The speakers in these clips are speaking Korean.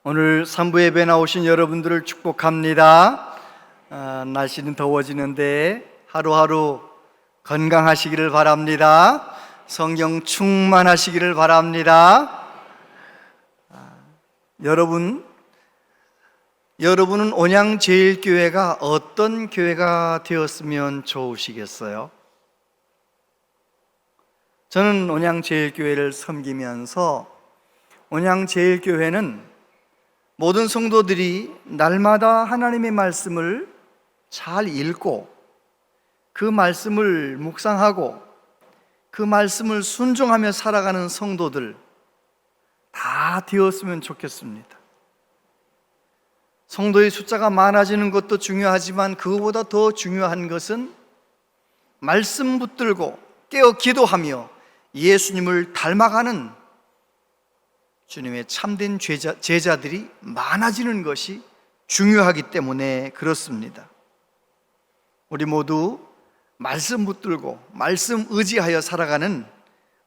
오늘 3부 예배 나오신 여러분들을 축복합니다. 날씨는 더워지는데 하루하루 건강하시기를 바랍니다. 성령 충만하시기를 바랍니다. 여러분은 온양제일교회가 어떤 교회가 되었으면 좋으시겠어요? 저는 온양제일교회를 섬기면서 온양제일교회는 모든 성도들이 날마다 하나님의 말씀을 잘 읽고 그 말씀을 묵상하고 그 말씀을 순종하며 살아가는 성도들 다 되었으면 좋겠습니다. 성도의 숫자가 많아지는 것도 중요하지만 그것보다 더 중요한 것은 말씀 붙들고 깨어 기도하며 예수님을 닮아가는 주님의 참된 제자들이 많아지는 것이 중요하기 때문에 그렇습니다. 우리 모두 말씀 붙들고 말씀 의지하여 살아가는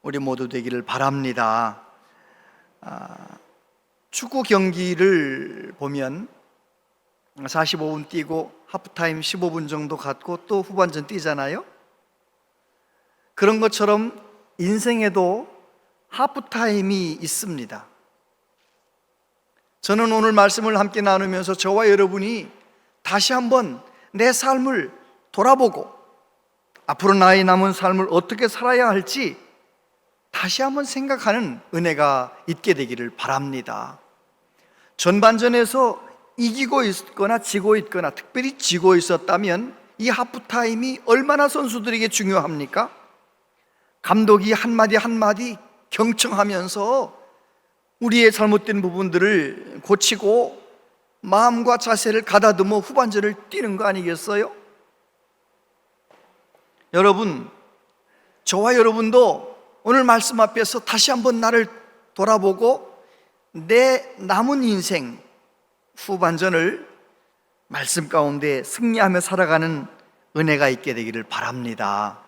우리 모두 되기를 바랍니다. 축구 경기를 보면 45분 뛰고 하프타임 15분 정도 갖고 또 후반전 뛰잖아요. 그런 것처럼 인생에도 하프타임이 있습니다. 저는 오늘 말씀을 함께 나누면서 저와 여러분이 다시 한번 내 삶을 돌아보고 앞으로 나의 남은 삶을 어떻게 살아야 할지 다시 한번 생각하는 은혜가 있게 되기를 바랍니다. 전반전에서 이기고 있거나 지고 있거나 특별히 지고 있었다면 이 하프타임이 얼마나 선수들에게 중요합니까? 감독이 한마디 한마디 경청하면서 우리의 잘못된 부분들을 고치고 마음과 자세를 가다듬어 후반전을 뛰는 거 아니겠어요? 여러분, 저와 여러분도 오늘 말씀 앞에서 다시 한번 나를 돌아보고 내 남은 인생 후반전을 말씀 가운데 승리하며 살아가는 은혜가 있게 되기를 바랍니다.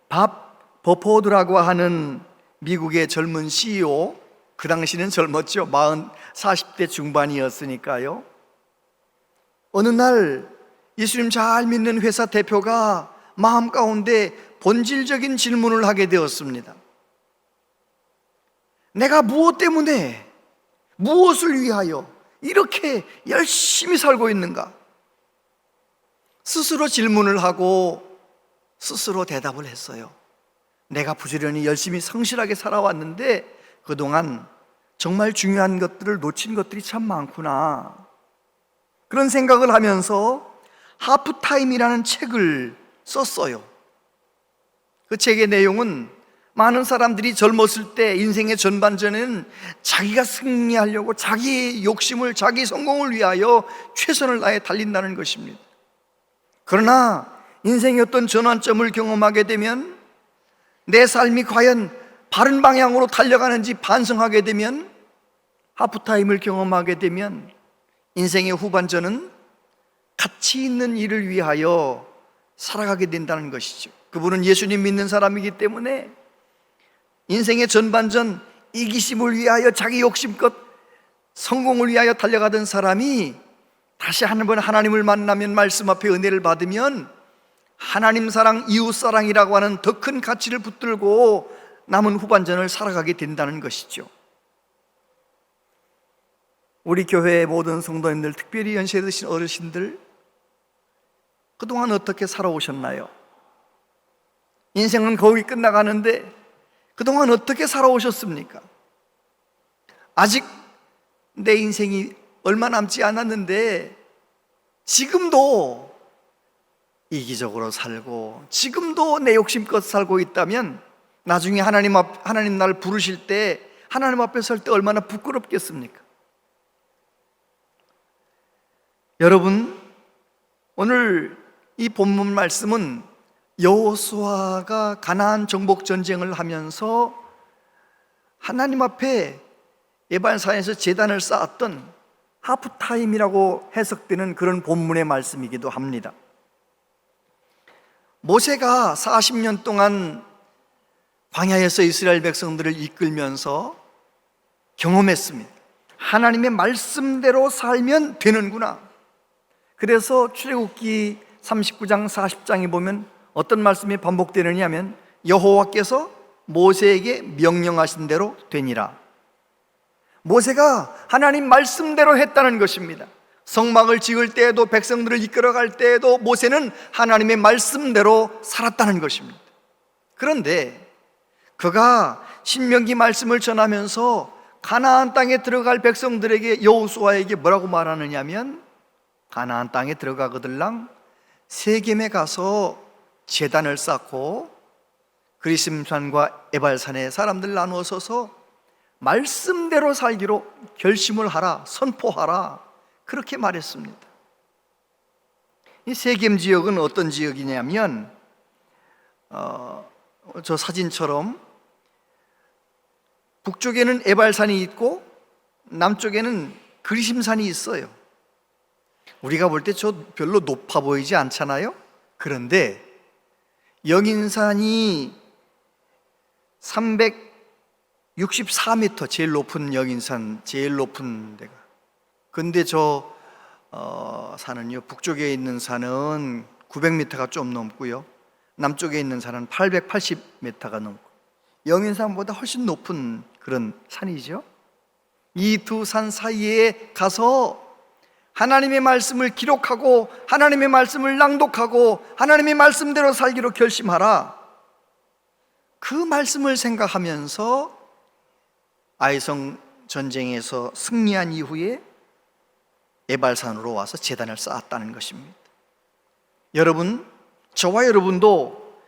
밥 버포드라고 하는 미국의 젊은 CEO, 그 당시는 젊었죠. 40대 중반이었으니까요. 어느 날 예수님 잘 믿는 회사 대표가 마음 가운데 본질적인 질문을 하게 되었습니다. 내가 무엇 때문에, 무엇을 위하여 이렇게 열심히 살고 있는가? 스스로 질문을 하고 스스로 대답을 했어요. 내가 부지런히 열심히 성실하게 살아왔는데 그동안 정말 중요한 것들을 놓친 것들이 참 많구나. 그런 생각을 하면서 하프타임이라는 책을 썼어요. 그 책의 내용은 많은 사람들이 젊었을 때 인생의 전반전에는 자기가 승리하려고 자기의 욕심을, 자기 성공을 위하여 최선을 다해 달린다는 것입니다. 그러나 인생의 어떤 전환점을 경험하게 되면 내 삶이 과연 바른 방향으로 달려가는지 반성하게 되면, 하프타임을 경험하게 되면 인생의 후반전은 가치 있는 일을 위하여 살아가게 된다는 것이죠. 그분은 예수님 믿는 사람이기 때문에 인생의 전반전 이기심을 위하여 자기 욕심껏 성공을 위하여 달려가던 사람이 다시 한 번 하나님을 만나면, 말씀 앞에 은혜를 받으면 하나님 사랑, 이웃 사랑이라고 하는 더 큰 가치를 붙들고 남은 후반전을 살아가게 된다는 것이죠. 우리 교회의 모든 성도님들, 특별히 연세 드신 어르신들, 그동안 어떻게 살아오셨나요? 인생은 거의 끝나가는데 그동안 어떻게 살아오셨습니까? 아직 내 인생이 얼마 남지 않았는데 지금도 이기적으로 살고 지금도 내 욕심껏 살고 있다면 나중에 하나님 날 부르실 때, 하나님 앞에 설 때 얼마나 부끄럽겠습니까? 여러분, 오늘 이 본문 말씀은 여호수아가 가나안 정복 전쟁을 하면서 하나님 앞에 예반산에서 제단을 쌓았던 하프타임이라고 해석되는 그런 본문의 말씀이기도 합니다. 모세가 40년 동안 광야에서 이스라엘 백성들을 이끌면서 경험했습니다. 하나님의 말씀대로 살면 되는구나. 그래서 출애굽기 39장 40장에 보면 어떤 말씀이 반복되느냐 하면 여호와께서 모세에게 명령하신 대로 되니라. 모세가 하나님 말씀대로 했다는 것입니다. 성막을 지을 때에도 백성들을 이끌어갈 때에도 모세는 하나님의 말씀대로 살았다는 것입니다. 그런데 그가 신명기 말씀을 전하면서 가나안 땅에 들어갈 백성들에게 여호수아에게 뭐라고 말하느냐 하면 가나안 땅에 들어가거들랑 세겜에 가서 제단을 쌓고 그리심산과 에발산에 사람들 나누어 서서 말씀대로 살기로 결심을 하라, 선포하라, 그렇게 말했습니다. 이 세겜 지역은 어떤 지역이냐면 저 사진처럼 북쪽에는 에발산이 있고 남쪽에는 그리심산이 있어요. 우리가 볼 때 저 별로 높아 보이지 않잖아요? 그런데 영인산이 364m, 제일 높은 영인산, 제일 높은 데가. 근데 저 산은요, 북쪽에 있는 산은 900m가 좀 넘고요, 남쪽에 있는 산은 880m가 넘고, 영인산보다 훨씬 높은 그런 산이죠. 이 두 산 사이에 가서 하나님의 말씀을 기록하고 하나님의 말씀을 낭독하고 하나님의 말씀대로 살기로 결심하라. 그 말씀을 생각하면서 아이성 전쟁에서 승리한 이후에 에발산으로 와서 제단을 쌓았다는 것입니다. 여러분, 저와 여러분도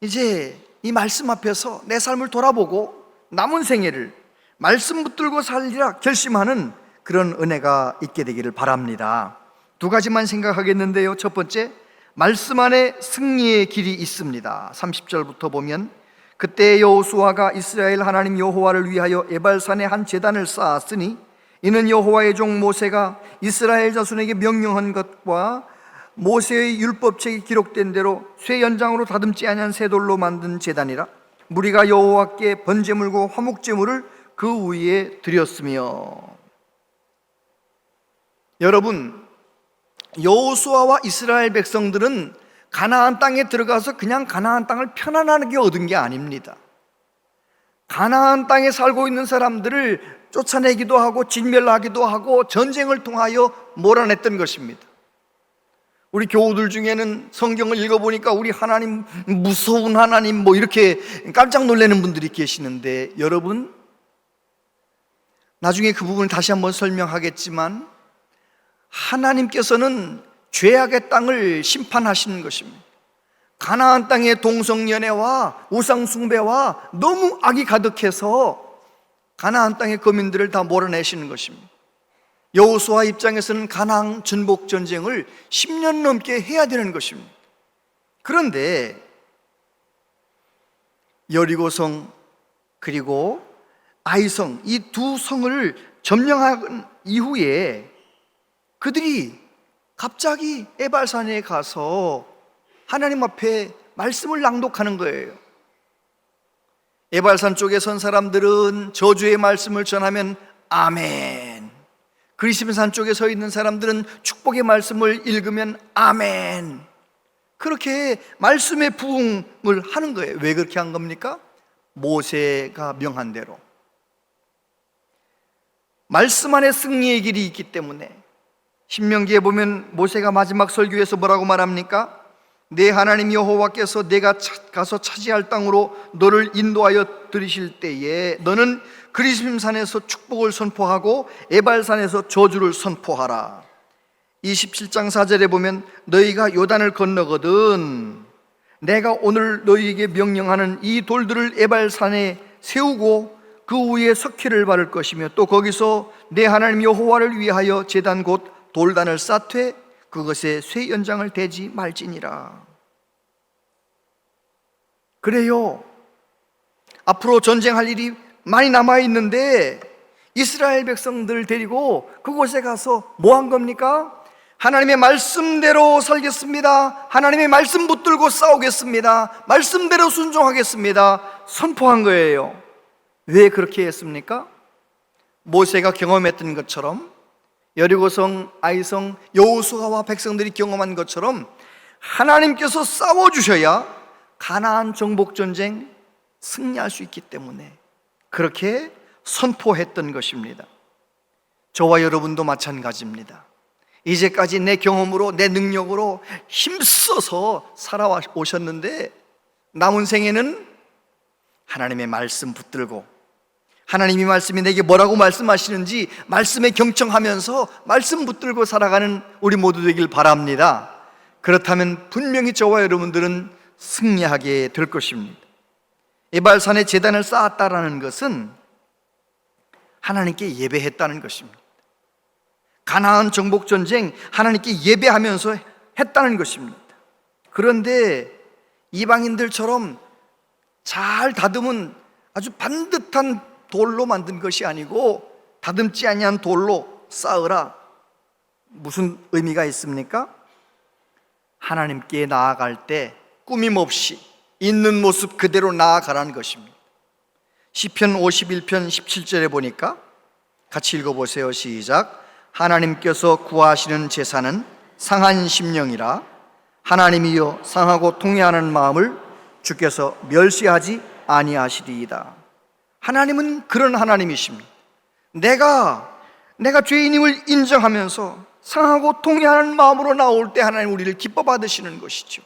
이제 이 말씀 앞에서 내 삶을 돌아보고 남은 생애를 말씀 붙들고 살리라 결심하는 그런 은혜가 있게 되기를 바랍니다. 두 가지만 생각하겠는데요. 첫 번째, 말씀 안에 승리의 길이 있습니다. 30절부터 보면 그때 여호수아가 이스라엘 하나님 여호와를 위하여 에발산에 한 제단을 쌓았으니 이는 여호와의 종 모세가 이스라엘 자손에게 명령한 것과 모세의 율법책이 기록된 대로 쇠 연장으로 다듬지 아니한 쇠돌로 만든 제단이라. 무리가 여호와께 번제물과 화목제물을 그 위에 드렸으며. 여러분, 여호수아와 이스라엘 백성들은 가나안 땅에 들어가서 그냥 가나안 땅을 편안하게 얻은 게 아닙니다. 가나안 땅에 살고 있는 사람들을 쫓아내기도 하고 진멸하기도 하고 전쟁을 통하여 몰아냈던 것입니다. 우리 교우들 중에는 성경을 읽어보니까 우리 하나님 무서운 하나님 뭐 이렇게 깜짝 놀라는 분들이 계시는데, 여러분, 나중에 그 부분을 다시 한번 설명하겠지만 하나님께서는 죄악의 땅을 심판하시는 것입니다. 가나안 땅의 동성연애와 우상숭배와 너무 악이 가득해서 가나안 땅의 거민들을 다 몰아내시는 것입니다. 여호수아 입장에서는 가나안 전복 전쟁을 10년 넘게 해야 되는 것입니다. 그런데 여리고성 그리고 아이성, 이 두 성을 점령한 이후에 그들이 갑자기 에발산에 가서 하나님 앞에 말씀을 낭독하는 거예요. 에발산 쪽에 선 사람들은 저주의 말씀을 전하면 아멘, 그리심산 쪽에 서 있는 사람들은 축복의 말씀을 읽으면 아멘, 그렇게 말씀의 부흥을 하는 거예요. 왜 그렇게 한 겁니까? 모세가 명한 대로. 말씀 안에 승리의 길이 있기 때문에. 신명기에 보면 모세가 마지막 설교에서 뭐라고 말합니까? 내 하나님 여호와께서 내가 가서 차지할 땅으로 너를 인도하여 들이실 때에 너는 그리심산에서 축복을 선포하고 에발산에서 저주를 선포하라. 27장 4절에 보면 너희가 요단을 건너거든 내가 오늘 너희에게 명령하는 이 돌들을 에발산에 세우고 그 위에 석회를 바를 것이며 또 거기서 내 하나님 여호와를 위하여 제단 곧 돌단을 쌓되 그것에 쇠 연장을 대지 말지니라. 그래요, 앞으로 전쟁할 일이 많이 남아있는데 이스라엘 백성들을 데리고 그곳에 가서 뭐 한 겁니까? 하나님의 말씀대로 살겠습니다, 하나님의 말씀 붙들고 싸우겠습니다, 말씀대로 순종하겠습니다 선포한 거예요. 왜 그렇게 했습니까? 모세가 경험했던 것처럼, 여리고성, 아이성, 여호수아와 백성들이 경험한 것처럼 하나님께서 싸워주셔야 가나안 정복 전쟁 승리할 수 있기 때문에 그렇게 선포했던 것입니다. 저와 여러분도 마찬가지입니다. 이제까지 내 경험으로, 내 능력으로 힘써서 살아오셨는데 남은 생에는 하나님의 말씀 붙들고, 하나님이 말씀이 내게 뭐라고 말씀하시는지 말씀에 경청하면서 말씀 붙들고 살아가는 우리 모두 되길 바랍니다. 그렇다면 분명히 저와 여러분들은 승리하게 될 것입니다. 에발산에 제단을 쌓았다라는 것은 하나님께 예배했다는 것입니다. 가나안 정복 전쟁 하나님께 예배하면서 했다는 것입니다. 그런데 이방인들처럼 잘 다듬은 아주 반듯한 돌로 만든 것이 아니고 다듬지 아니한 돌로 쌓으라. 무슨 의미가 있습니까? 하나님께 나아갈 때 꾸밈없이 있는 모습 그대로 나아가라는 것입니다. 시편 51편 17절에 보니까 같이 읽어보세요. 시작. 하나님께서 구하시는 제사는 상한 심령이라. 하나님이여 상하고 통회하는 마음을 주께서 멸시하지 아니하시리이다. 하나님은 그런 하나님이십니다. 내가 죄인임을 인정하면서 상하고 통회하는 마음으로 나올 때 하나님 우리를 기뻐 받으시는 것이죠.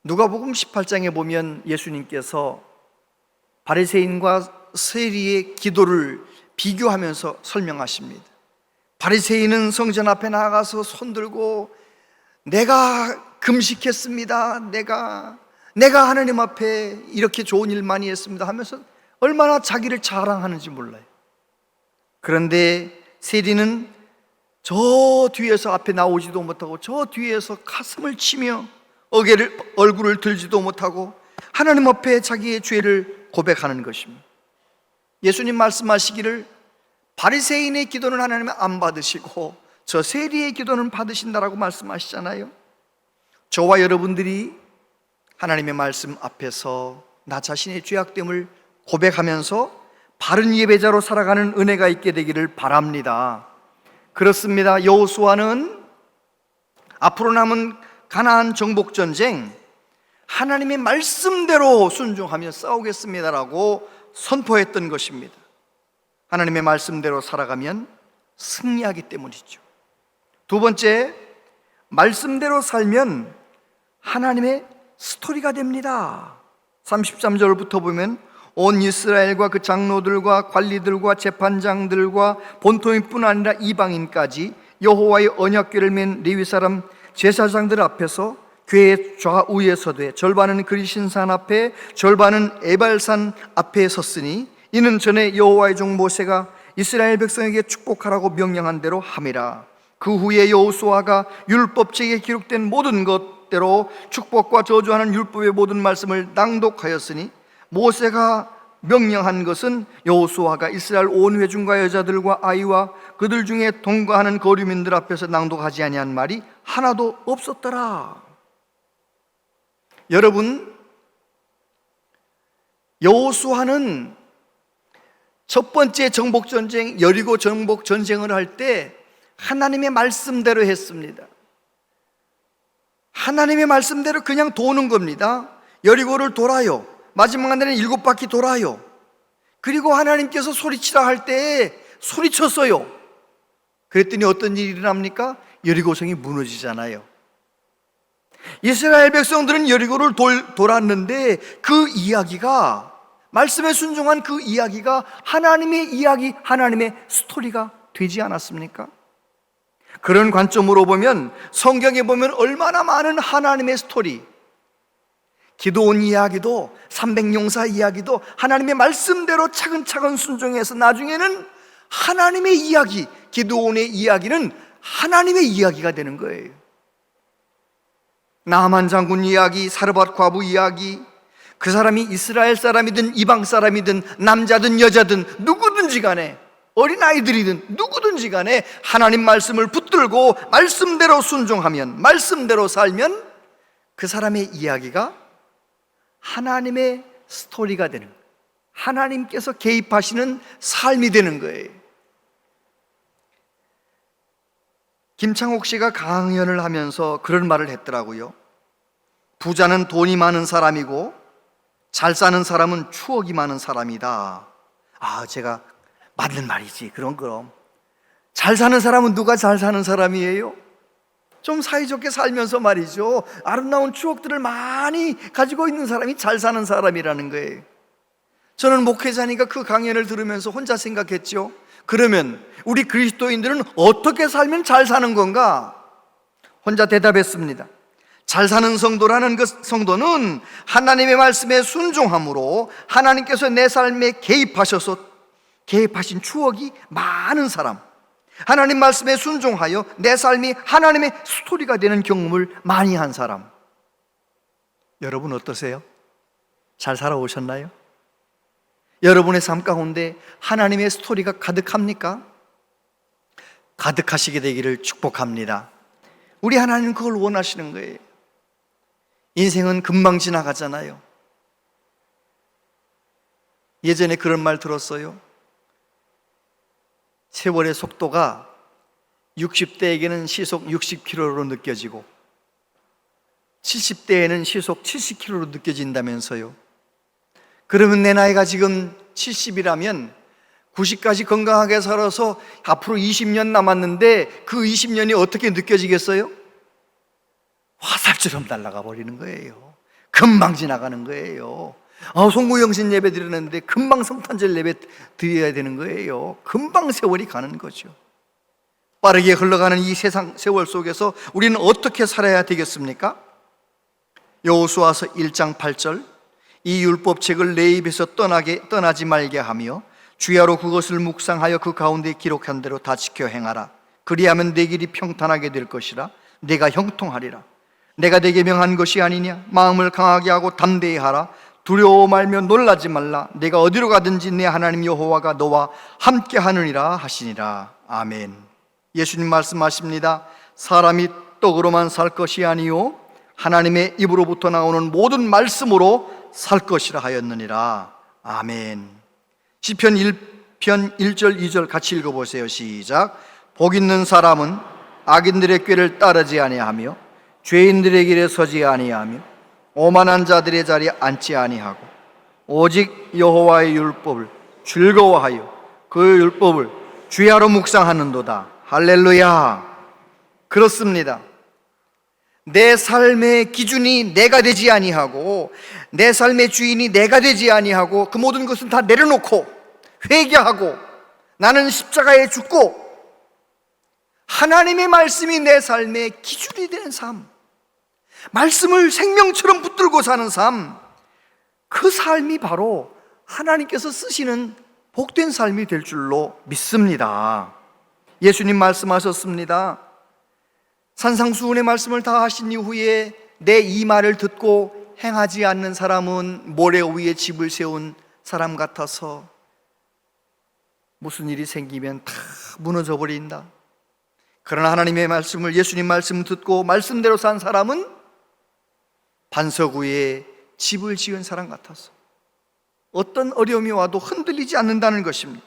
누가복음 18장에 보면 예수님께서 바리새인과 세리의 기도를 비교하면서 설명하십니다. 바리새인은 성전 앞에 나가서 손들고 내가 금식했습니다. 내가 하나님 앞에 이렇게 좋은 일 많이 했습니다 하면서 얼마나 자기를 자랑하는지 몰라요. 그런데 세리는 저 뒤에서 앞에 나오지도 못하고 저 뒤에서 가슴을 치며 얼굴을 들지도 못하고 하나님 앞에 자기의 죄를 고백하는 것입니다. 예수님 말씀하시기를 바리새인의 기도는 하나님 안 받으시고 저 세리의 기도는 받으신다라고 말씀하시잖아요. 저와 여러분들이 하나님의 말씀 앞에서 나 자신의 죄악됨을 고백하면서 바른 예배자로 살아가는 은혜가 있게 되기를 바랍니다. 그렇습니다. 여호수아는 앞으로 남은 가나안 정복 전쟁 하나님의 말씀대로 순종하며 싸우겠습니다라고 선포했던 것입니다. 하나님의 말씀대로 살아가면 승리하기 때문이죠. 두 번째, 말씀대로 살면 하나님의 스토리가 됩니다. 33절부터 보면 온 이스라엘과 그 장로들과 관리들과 재판장들과 본토인뿐 아니라 이방인까지 여호와의 언약궤를 맨 레위 사람 제사장들 앞에서 궤의 좌우에 서되 절반은 그리신산 앞에 절반은 에발산 앞에 섰으니 이는 전에 여호와의 종 모세가 이스라엘 백성에게 축복하라고 명령한 대로 함이라. 그 후에 여호수아가 율법책에 기록된 모든 것대로 축복과 저주하는 율법의 모든 말씀을 낭독하였으니 모세가 명령한 것은 여호수아가 이스라엘 온 회중과 여자들과 아이와 그들 중에 동거하는 거류민들 앞에서 낭독하지 아니한 말이 하나도 없었더라. 여러분, 여호수아는 첫 번째 정복전쟁 여리고 정복전쟁을 할 때 하나님의 말씀대로 했습니다. 하나님의 말씀대로 그냥 도는 겁니다. 여리고를 돌아요. 마지막 날에는 7바퀴 돌아요. 그리고 하나님께서 소리치라 할 때 소리쳤어요. 그랬더니 어떤 일이 일어납니까? 여리고성이 무너지잖아요. 이스라엘 백성들은 여리고를 돌았는데 그 이야기가, 말씀에 순종한 그 이야기가 하나님의 이야기, 하나님의 스토리가 되지 않았습니까? 그런 관점으로 보면 성경에 보면 얼마나 많은 하나님의 스토리, 기드온 이야기도 300용사 이야기도 하나님의 말씀대로 차근차근 순종해서 나중에는 하나님의 이야기, 기드온의 이야기는 하나님의 이야기가 되는 거예요. 나만 장군 이야기, 사르밧 과부 이야기, 그 사람이 이스라엘 사람이든 이방 사람이든 남자든 여자든 누구든지 간에, 어린아이들이든 누구든지 간에 하나님 말씀을 붙들고 말씀대로 순종하면, 말씀대로 살면 그 사람의 이야기가 하나님의 스토리가 되는 거예요. 하나님께서 개입하시는 삶이 되는 거예요. 김창옥 씨가 강연을 하면서 그런 말을 했더라고요. 부자는 돈이 많은 사람이고 잘 사는 사람은 추억이 많은 사람이다. 제가 맞는 말이지. 그럼 잘 사는 사람은 누가 잘 사는 사람이에요? 좀 사이좋게 살면서 말이죠, 아름다운 추억들을 많이 가지고 있는 사람이 잘 사는 사람이라는 거예요. 저는 목회자니까 그 강연을 들으면서 혼자 생각했죠. 그러면 우리 그리스도인들은 어떻게 살면 잘 사는 건가? 혼자 대답했습니다. 잘 사는 성도라는 성도는 하나님의 말씀에 순종함으로 하나님께서 내 삶에 개입하신 추억이 많은 사람, 하나님 말씀에 순종하여 내 삶이 하나님의 스토리가 되는 경험을 많이 한 사람. 여러분 어떠세요? 잘 살아오셨나요? 여러분의 삶 가운데 하나님의 스토리가 가득합니까? 가득하시게 되기를 축복합니다. 우리 하나님은 그걸 원하시는 거예요. 인생은 금방 지나가잖아요. 예전에 그런 말 들었어요. 세월의 속도가 60대에게는 시속 60km로 느껴지고 70대에는 시속 70km로 느껴진다면서요. 그러면 내 나이가 지금 70이라면 90까지 건강하게 살아서 앞으로 20년 남았는데 그 20년이 어떻게 느껴지겠어요? 화살처럼 날아가 버리는 거예요. 금방 지나가는 거예요. 송구영신 예배 드렸는데 금방 성탄절 예배 드려야 되는 거예요. 금방 세월이 가는 거죠. 빠르게 흘러가는 이 세상 세월 속에서 우리는 어떻게 살아야 되겠습니까? 여호수아서 1장 8절, 이 율법책을 내 입에서 떠나지 말게 하며 주야로 그것을 묵상하여 그 가운데 기록한 대로 다 지켜 행하라. 그리하면 내 길이 평탄하게 될 것이라. 내가 형통하리라. 내가 내게 명한 것이 아니냐? 마음을 강하게 하고 담대히 하라. 두려워 말며 놀라지 말라. 내가 어디로 가든지 내 하나님 여호와가 너와 함께 하느니라 하시니라. 아멘. 예수님 말씀하십니다. 사람이 떡으로만 살 것이 아니요 하나님의 입으로부터 나오는 모든 말씀으로 살 것이라 하였느니라. 아멘. 시편 1편 1절 2절 같이 읽어보세요. 시작. 복 있는 사람은 악인들의 꾀를 따르지 아니하며 죄인들의 길에 서지 아니하며 오만한 자들의 자리에 앉지 아니하고 오직 여호와의 율법을 즐거워하여 그 율법을 주야로 묵상하는도다. 할렐루야. 그렇습니다. 내 삶의 기준이 내가 되지 아니하고 내 삶의 주인이 내가 되지 아니하고 그 모든 것은 다 내려놓고 회개하고 나는 십자가에 죽고 하나님의 말씀이 내 삶의 기준이 되는 삶, 말씀을 생명처럼 붙들고 사는 삶, 그 삶이 바로 하나님께서 쓰시는 복된 삶이 될 줄로 믿습니다. 예수님 말씀하셨습니다. 산상수훈의 말씀을 다 하신 이후에 내 이 말을 듣고 행하지 않는 사람은 모래 위에 집을 세운 사람 같아서 무슨 일이 생기면 다 무너져 버린다. 그러나 하나님의 말씀을, 예수님 말씀 듣고 말씀대로 산 사람은 반석 위에 집을 지은 사람 같아서 어떤 어려움이 와도 흔들리지 않는다는 것입니다.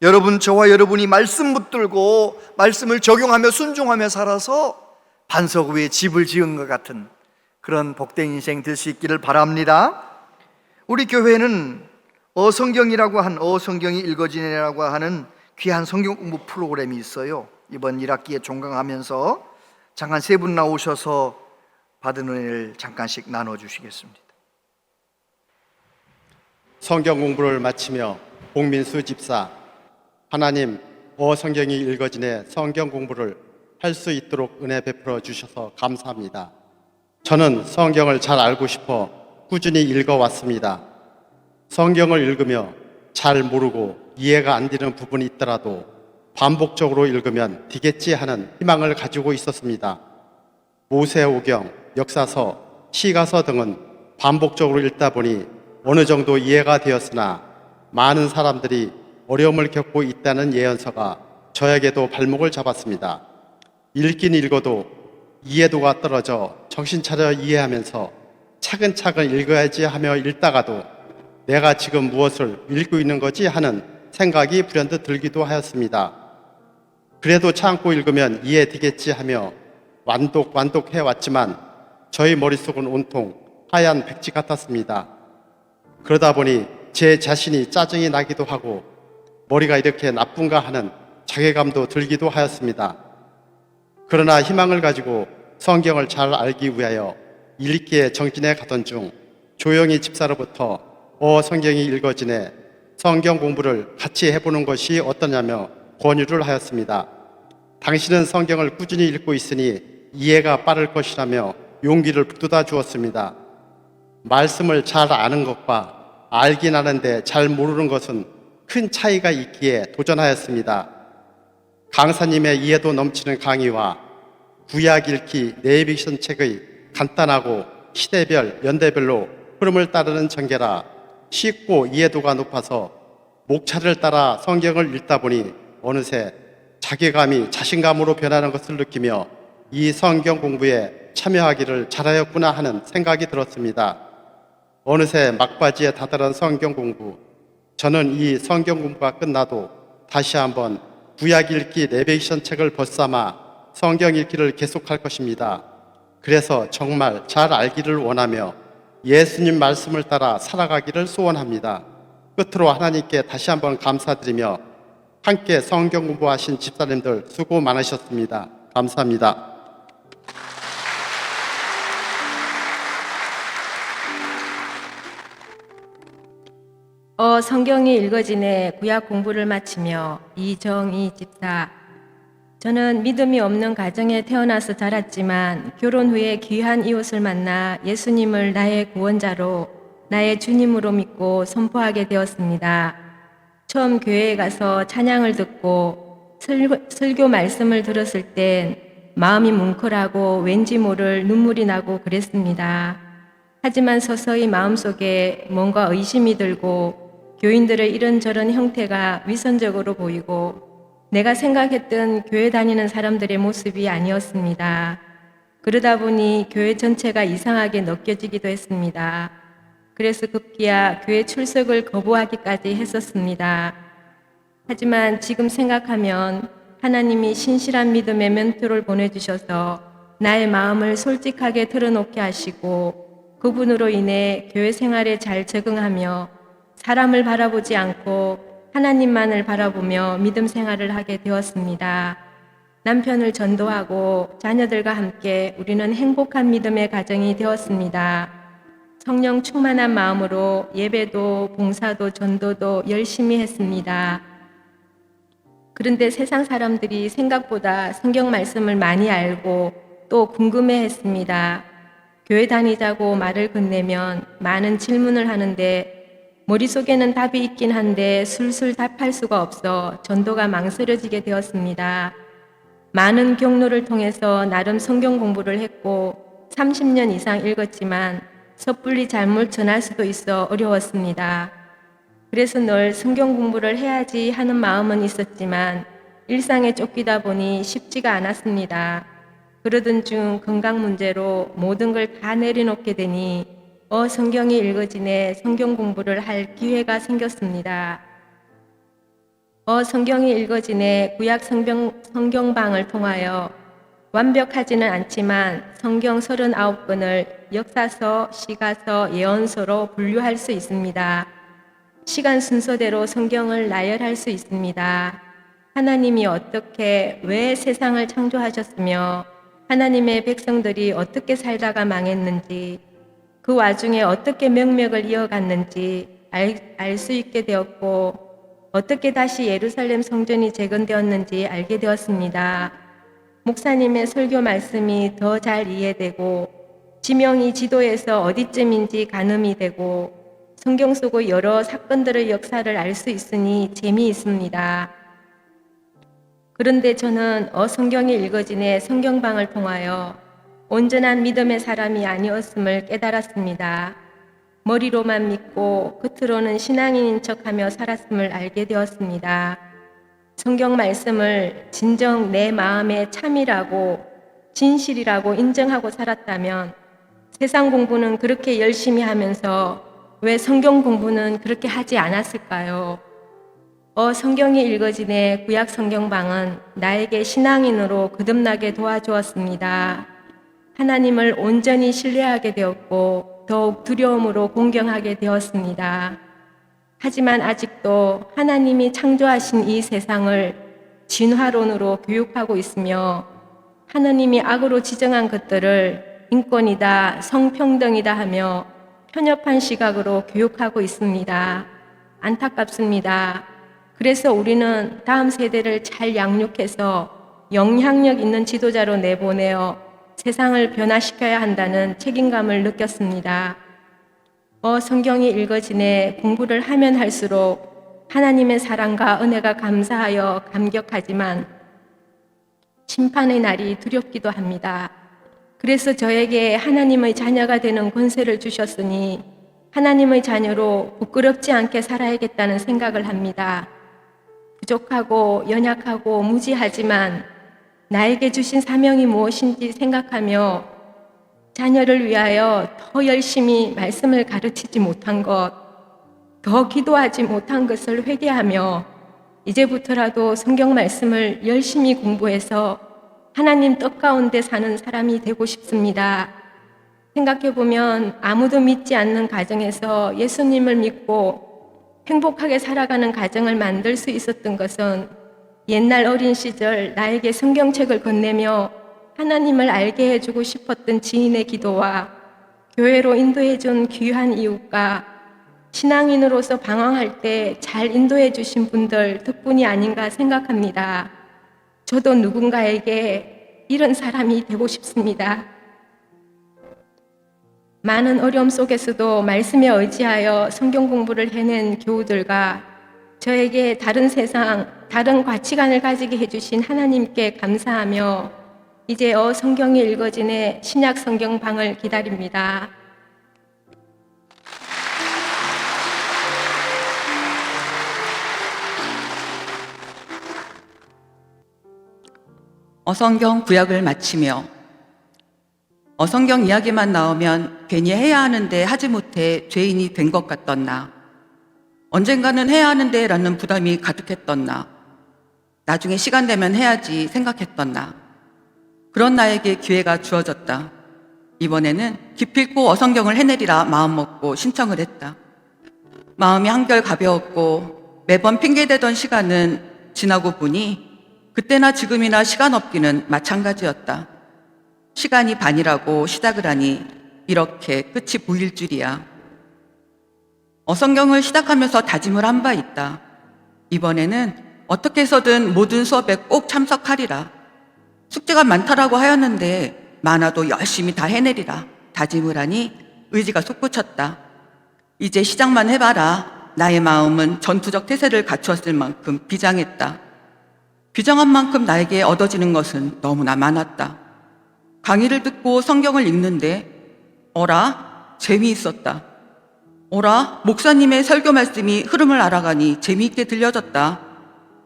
여러분, 저와 여러분이 말씀 붙들고 말씀을 적용하며 순종하며 살아서 반석 위에 집을 지은 것 같은 그런 복된 인생 될 수 있기를 바랍니다. 우리 교회는 어성경이 읽어지네라고 하는 귀한 성경 공부 프로그램이 있어요. 이번 1학기에 종강하면서 잠깐 세 분 나오셔서 받은 은혜를 잠깐씩 나눠주시겠습니다. 성경 공부를 마치며 복민수 집사, 하나님 성경이 읽어지네 성경 공부를 할 수 있도록 은혜 베풀어 주셔서 감사합니다. 저는 성경을 잘 알고 싶어 꾸준히 읽어왔습니다. 성경을 읽으며 잘 모르고 이해가 안 되는 부분이 있더라도 반복적으로 읽으면 되겠지 하는 희망을 가지고 있었습니다. 모세오경, 역사서, 시가서 등은 반복적으로 읽다 보니 어느 정도 이해가 되었으나 많은 사람들이 어려움을 겪고 있다는 예언서가 저에게도 발목을 잡았습니다. 읽긴 읽어도 이해도가 떨어져 정신 차려 이해하면서 차근차근 읽어야지 하며 읽다가도 내가 지금 무엇을 읽고 있는 거지 하는 생각이 불현듯 들기도 하였습니다. 그래도 참고 읽으면 이해되겠지 하며 완독해 왔지만 저희 머릿속은 온통 하얀 백지 같았습니다. 그러다 보니 제 자신이 짜증이 나기도 하고 머리가 이렇게 나쁜가 하는 자괴감도 들기도 하였습니다. 그러나 희망을 가지고 성경을 잘 알기 위하여 읽기에 정진해 가던 중 조영희 집사로부터 성경이 읽어지네 성경 공부를 같이 해보는 것이 어떠냐며 권유를 하였습니다. 당신은 성경을 꾸준히 읽고 있으니 이해가 빠를 것이라며 용기를 북돋아 주었습니다. 말씀을 잘 아는 것과 알긴 아는데 잘 모르는 것은 큰 차이가 있기에 도전하였습니다. 강사님의 이해도 넘치는 강의와 구약 읽기 내비게이션 책의 간단하고 시대별, 연대별로 흐름을 따르는 전개라 쉽고 이해도가 높아서 목차를 따라 성경을 읽다 보니 어느새 자괴감이 자신감으로 변하는 것을 느끼며 이 성경 공부에 참여하기를 잘하였구나 하는 생각이 들었습니다. 어느새 막바지에 다다른 성경 공부, 저는 이 성경 공부가 끝나도 다시 한번 구약 읽기 내비게이션 책을 벗삼아 성경 읽기를 계속할 것입니다. 그래서 정말 잘 알기를 원하며 예수님 말씀을 따라 살아가기를 소원합니다. 끝으로 하나님께 다시 한번 감사드리며 함께 성경 공부하신 집사님들 수고 많으셨습니다. 감사합니다. 성경이 읽어지네 구약 공부를 마치며 이정희 집사. 저는 믿음이 없는 가정에 태어나서 자랐지만 결혼 후에 귀한 이웃을 만나 예수님을 나의 구원자로 나의 주님으로 믿고 선포하게 되었습니다. 처음 교회에 가서 찬양을 듣고 설교 말씀을 들었을 땐 마음이 뭉클하고 왠지 모를 눈물이 나고 그랬습니다. 하지만 서서히 마음속에 뭔가 의심이 들고 교인들의 이런저런 형태가 위선적으로 보이고 내가 생각했던 교회 다니는 사람들의 모습이 아니었습니다. 그러다 보니 교회 전체가 이상하게 느껴지기도 했습니다. 그래서 급기야 교회 출석을 거부하기까지 했었습니다. 하지만 지금 생각하면 하나님이 신실한 믿음의 멘토를 보내주셔서 나의 마음을 솔직하게 털어놓게 하시고 그분으로 인해 교회 생활에 잘 적응하며 사람을 바라보지 않고 하나님만을 바라보며 믿음 생활을 하게 되었습니다. 남편을 전도하고 자녀들과 함께 우리는 행복한 믿음의 가정이 되었습니다. 성령 충만한 마음으로 예배도 봉사도 전도도 열심히 했습니다. 그런데 세상 사람들이 생각보다 성경 말씀을 많이 알고 또 궁금해했습니다. 교회 다니자고 말을 건네면 많은 질문을 하는데 머릿속에는 답이 있긴 한데 술술 답할 수가 없어 전도가 망설여지게 되었습니다. 많은 경로를 통해서 나름 성경 공부를 했고 30년 이상 읽었지만 섣불리 잘못 전할 수도 있어 어려웠습니다. 그래서 늘 성경 공부를 해야지 하는 마음은 있었지만 일상에 쫓기다 보니 쉽지가 않았습니다. 그러던 중 건강 문제로 모든 걸 다 내려놓게 되니 성경이 읽어지네 성경 공부를 할 기회가 생겼습니다. 성경이 읽어지네 구약 성경방을 통하여 완벽하지는 않지만 성경 39권을 역사서, 시가서, 예언서로 분류할 수 있습니다. 시간 순서대로 성경을 나열할 수 있습니다. 하나님이 어떻게, 왜 세상을 창조하셨으며 하나님의 백성들이 어떻게 살다가 망했는지 그 와중에 어떻게 명맥을 이어갔는지 알 수 있게 되었고 어떻게 다시 예루살렘 성전이 재건되었는지 알게 되었습니다. 목사님의 설교 말씀이 더 잘 이해되고 지명이 지도에서 어디쯤인지 가늠이 되고 성경 속의 여러 사건들의 역사를 알 수 있으니 재미있습니다. 그런데 저는 성경이 읽어지네 성경방을 통하여 온전한 믿음의 사람이 아니었음을 깨달았습니다. 머리로만 믿고 겉으로는 신앙인인 척하며 살았음을 알게 되었습니다. 성경 말씀을 진정 내 마음의 참이라고 진실이라고 인정하고 살았다면 세상 공부는 그렇게 열심히 하면서 왜 성경 공부는 그렇게 하지 않았을까요? 성경이 읽어지네 구약 성경방은 나에게 신앙인으로 거듭나게 도와주었습니다. 하나님을 온전히 신뢰하게 되었고 더욱 두려움으로 공경하게 되었습니다. 하지만 아직도 하나님이 창조하신 이 세상을 진화론으로 교육하고 있으며 하나님이 악으로 지정한 것들을 인권이다, 성평등이다 하며 편협한 시각으로 교육하고 있습니다. 안타깝습니다. 그래서 우리는 다음 세대를 잘 양육해서 영향력 있는 지도자로 내보내어 세상을 변화시켜야 한다는 책임감을 느꼈습니다. 성경이 읽어지네 공부를 하면 할수록 하나님의 사랑과 은혜가 감사하여 감격하지만 심판의 날이 두렵기도 합니다. 그래서 저에게 하나님의 자녀가 되는 권세를 주셨으니 하나님의 자녀로 부끄럽지 않게 살아야겠다는 생각을 합니다. 부족하고 연약하고 무지하지만 나에게 주신 사명이 무엇인지 생각하며 자녀를 위하여 더 열심히 말씀을 가르치지 못한 것, 더 기도하지 못한 것을 회개하며 이제부터라도 성경 말씀을 열심히 공부해서 하나님 뜻 가운데 사는 사람이 되고 싶습니다. 생각해보면 아무도 믿지 않는 가정에서 예수님을 믿고 행복하게 살아가는 가정을 만들 수 있었던 것은 옛날 어린 시절 나에게 성경책을 건네며 하나님을 알게 해주고 싶었던 지인의 기도와 교회로 인도해준 귀한 이웃과 신앙인으로서 방황할 때 잘 인도해 주신 분들 덕분이 아닌가 생각합니다. 저도 누군가에게 이런 사람이 되고 싶습니다. 많은 어려움 속에서도 말씀에 의지하여 성경 공부를 해낸 교우들과 저에게 다른 세상, 다른 가치관을 가지게 해주신 하나님께 감사하며 이제 성경이 읽어지네 신약 성경방을 기다립니다. 어성경 구약을 마치며 어성경 이야기만 나오면 괜히 해야 하는데 하지 못해 죄인이 된 것 같던 나, 언젠가는 해야 하는데 라는 부담이 가득했던 나, 나중에 시간 되면 해야지 생각했던 나, 그런 나에게 기회가 주어졌다. 이번에는 기필코 어성경을 해내리라 마음먹고 신청을 했다. 마음이 한결 가벼웠고 매번 핑계대던 시간은 지나고 보니 그때나 지금이나 시간 없기는 마찬가지였다. 시간이 반이라고 시작을 하니 이렇게 끝이 보일 줄이야. 어성경을 시작하면서 다짐을 한 바 있다. 이번에는 어떻게 해서든 모든 수업에 꼭 참석하리라. 숙제가 많다라고 하였는데 많아도 열심히 다 해내리라 다짐을 하니 의지가 솟구쳤다. 이제 시작만 해봐라. 나의 마음은 전투적 태세를 갖추었을 만큼 비장했다. 비장한 만큼 나에게 얻어지는 것은 너무나 많았다. 강의를 듣고 성경을 읽는데 어라? 재미있었다. 어라? 목사님의 설교 말씀이 흐름을 알아가니 재미있게 들려졌다.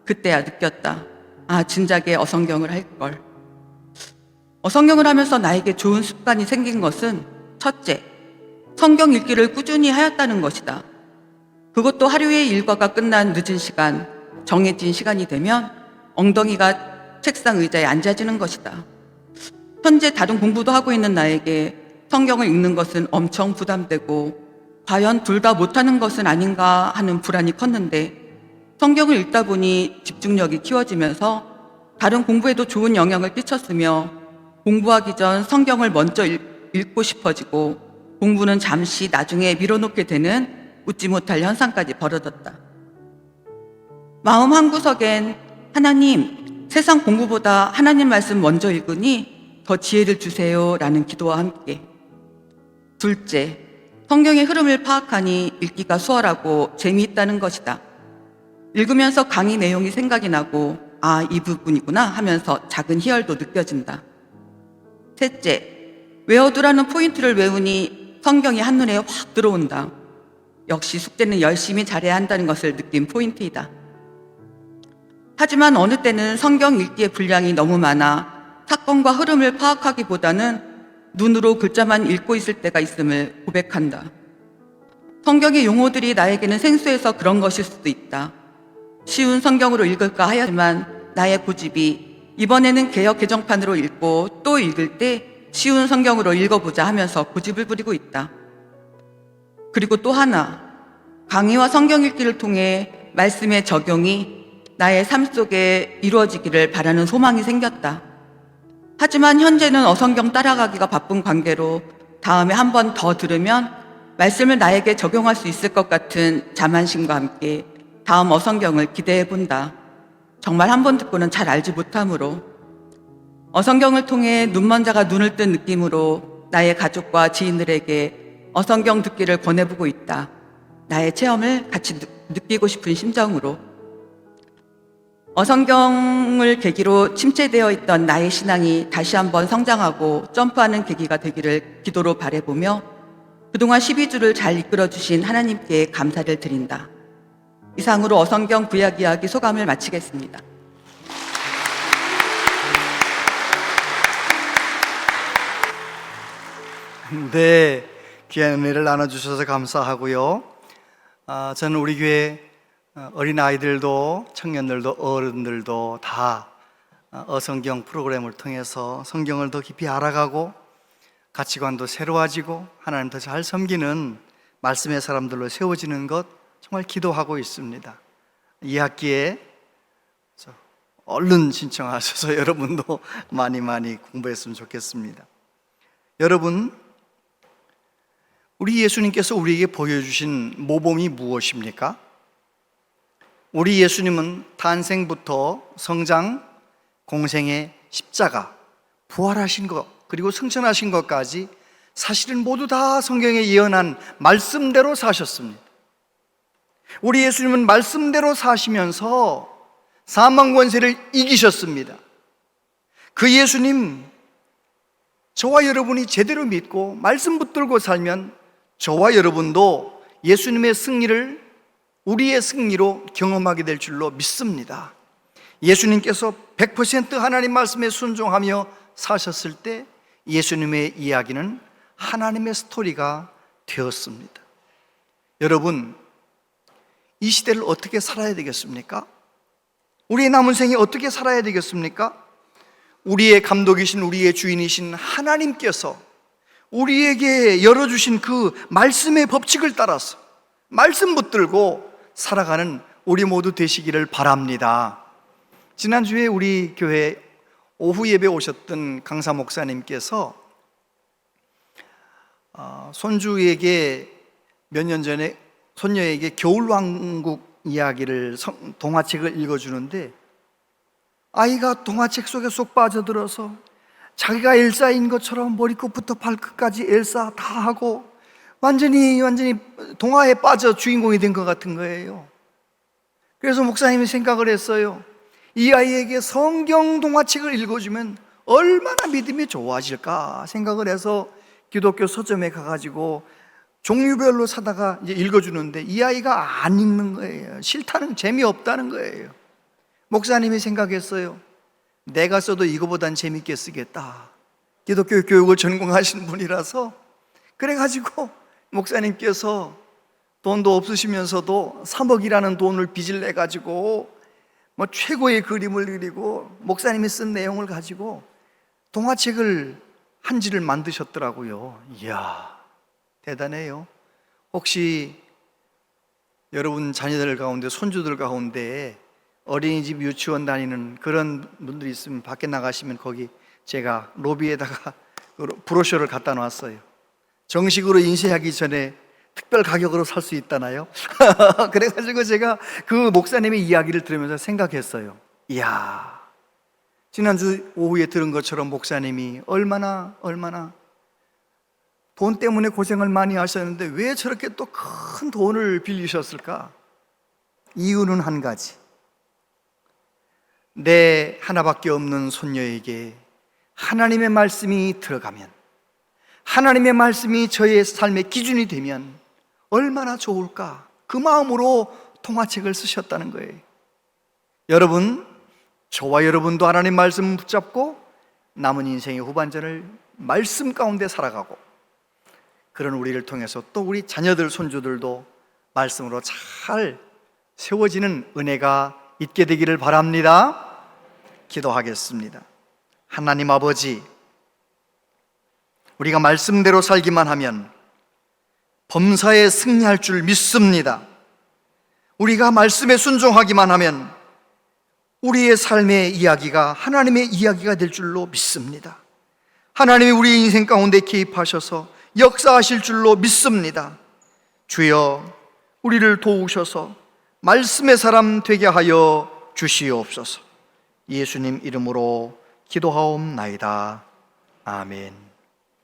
그때야 느꼈다. 아, 진작에 어성경을 할걸. 어성경을 하면서 나에게 좋은 습관이 생긴 것은 첫째, 성경 읽기를 꾸준히 하였다는 것이다. 그것도 하루의 일과가 끝난 늦은 시간, 정해진 시간이 되면 엉덩이가 책상 의자에 앉아지는 것이다. 현재 다른 공부도 하고 있는 나에게 성경을 읽는 것은 엄청 부담되고 과연 둘 다 못하는 것은 아닌가 하는 불안이 컸는데 성경을 읽다 보니 집중력이 키워지면서 다른 공부에도 좋은 영향을 끼쳤으며 공부하기 전 성경을 먼저 읽고 싶어지고 공부는 잠시 나중에 밀어놓게 되는 웃지 못할 현상까지 벌어졌다. 마음 한구석엔 하나님, 세상 공부보다 하나님 말씀 먼저 읽으니 더 지혜를 주세요 라는 기도와 함께 둘째, 성경의 흐름을 파악하니 읽기가 수월하고 재미있다는 것이다. 읽으면서 강의 내용이 생각이 나고 아, 이 부분이구나 하면서 작은 희열도 느껴진다. 셋째, 외워두라는 포인트를 외우니 성경이 한눈에 확 들어온다. 역시 숙제는 열심히 잘해야 한다는 것을 느낀 포인트이다. 하지만 어느 때는 성경 읽기의 분량이 너무 많아 사건과 흐름을 파악하기보다는 눈으로 글자만 읽고 있을 때가 있음을 고백한다. 성경의 용어들이 나에게는 생소해서 그런 것일 수도 있다. 쉬운 성경으로 읽을까 하였지만 나의 고집이 이번에는 개역 개정판으로 읽고 또 읽을 때 쉬운 성경으로 읽어보자 하면서 고집을 부리고 있다. 그리고 또 하나, 강의와 성경 읽기를 통해 말씀의 적용이 나의 삶 속에 이루어지기를 바라는 소망이 생겼다. 하지만 현재는 어성경 따라가기가 바쁜 관계로 다음에 한 번 더 들으면 말씀을 나에게 적용할 수 있을 것 같은 자만심과 함께 다음 어성경을 기대해 본다. 정말 한 번 듣고는 잘 알지 못하므로 어성경을 통해 눈먼 자가 눈을 뜬 느낌으로 나의 가족과 지인들에게 어성경 듣기를 권해보고 있다. 나의 체험을 같이 느끼고 싶은 심정으로 어성경을 계기로 침체되어 있던 나의 신앙이 다시 한번 성장하고 점프하는 계기가 되기를 기도로 바라보며 그동안 12주를 잘 이끌어주신 하나님께 감사를 드린다. 이상으로 어성경 구약 이야기 소감을 마치겠습니다. 네, 귀한 은혜를 나눠주셔서 감사하고요. 저는 우리 교회 어린아이들도 청년들도 어른들도 다 어성경 프로그램을 통해서 성경을 더 깊이 알아가고 가치관도 새로워지고 하나님 더 잘 섬기는 말씀의 사람들로 세워지는 것 정말 기도하고 있습니다. 2학기에 얼른 신청하셔서 여러분도 많이 공부했으면 좋겠습니다. 여러분, 우리 예수님께서 우리에게 보여주신 모범이 무엇입니까? 우리 예수님은 탄생부터 성장, 공생의 십자가, 부활하신 것, 그리고 승천하신 것까지 사실은 모두 다 성경에 예언한 말씀대로 사셨습니다. 우리 예수님은 말씀대로 사시면서 사망 권세를 이기셨습니다. 그 예수님, 저와 여러분이 제대로 믿고 말씀 붙들고 살면 저와 여러분도 예수님의 승리를 우리의 승리로 경험하게 될 줄로 믿습니다. 예수님께서 100% 하나님 말씀에 순종하며 사셨을 때 예수님의 이야기는 하나님의 스토리가 되었습니다. 여러분, 이 시대를 어떻게 살아야 되겠습니까? 우리의 남은 생에 어떻게 살아야 되겠습니까? 우리의 감독이신, 우리의 주인이신 하나님께서 우리에게 열어주신 그 말씀의 법칙을 따라서 말씀 붙들고 살아가는 우리 모두 되시기를 바랍니다. 지난주에 우리 교회 오후 예배 오셨던 강사 목사님께서 손주에게 몇 년 전에 손녀에게 겨울왕국 이야기를 동화책을 읽어주는데 아이가 동화책 속에 쏙 빠져들어서 자기가 엘사인 것처럼 머리끝부터 발끝까지 엘사 다 하고 완전히 동화에 빠져 주인공이 된 것 같은 거예요. 그래서 목사님이 생각을 했어요. 이 아이에게 성경 동화책을 읽어주면 얼마나 믿음이 좋아질까 생각을 해서 기독교 서점에 가가지고 종류별로 사다가 이제 읽어주는데 이 아이가 안 읽는 거예요. 싫다는, 재미없다는 거예요. 목사님이 생각했어요. 내가 써도 이거보단 재밌게 쓰겠다. 기독교 교육을 전공하신 분이라서 그래가지고 목사님께서 돈도 없으시면서도 3억이라는 돈을 빚을 내가지고 뭐 최고의 그림을 그리고 목사님이 쓴 내용을 가지고 동화책을 한 지를 만드셨더라고요. 이야, 대단해요. 혹시 여러분 자녀들 가운데, 손주들 가운데 어린이집 유치원 다니는 그런 분들이 있으면 밖에 나가시면 거기 제가 로비에다가 브로셔를 갖다 놨어요. 정식으로 인쇄하기 전에 특별 가격으로 살 수 있다나요? 그래가지고 제가 그 목사님의 이야기를 들으면서 생각했어요. 이야, 지난주 오후에 들은 것처럼 목사님이 얼마나 돈 때문에 고생을 많이 하셨는데 왜 저렇게 또 큰 돈을 빌리셨을까? 이유는 한 가지. 내 하나밖에 없는 손녀에게 하나님의 말씀이 들어가면, 하나님의 말씀이 저의 삶의 기준이 되면 얼마나 좋을까? 그 마음으로 동화책을 쓰셨다는 거예요. 여러분, 저와 여러분도 하나님 말씀 붙잡고 남은 인생의 후반전을 말씀 가운데 살아가고 그런 우리를 통해서 또 우리 자녀들, 손주들도 말씀으로 잘 세워지는 은혜가 있게 되기를 바랍니다. 기도하겠습니다. 하나님 아버지, 우리가 말씀대로 살기만 하면 범사에 승리할 줄 믿습니다. 우리가 말씀에 순종하기만 하면 우리의 삶의 이야기가 하나님의 이야기가 될 줄로 믿습니다. 하나님이 우리 인생 가운데 개입하셔서 역사하실 줄로 믿습니다. 주여, 우리를 도우셔서 말씀의 사람 되게 하여 주시옵소서. 예수님 이름으로 기도하옵나이다. 아멘.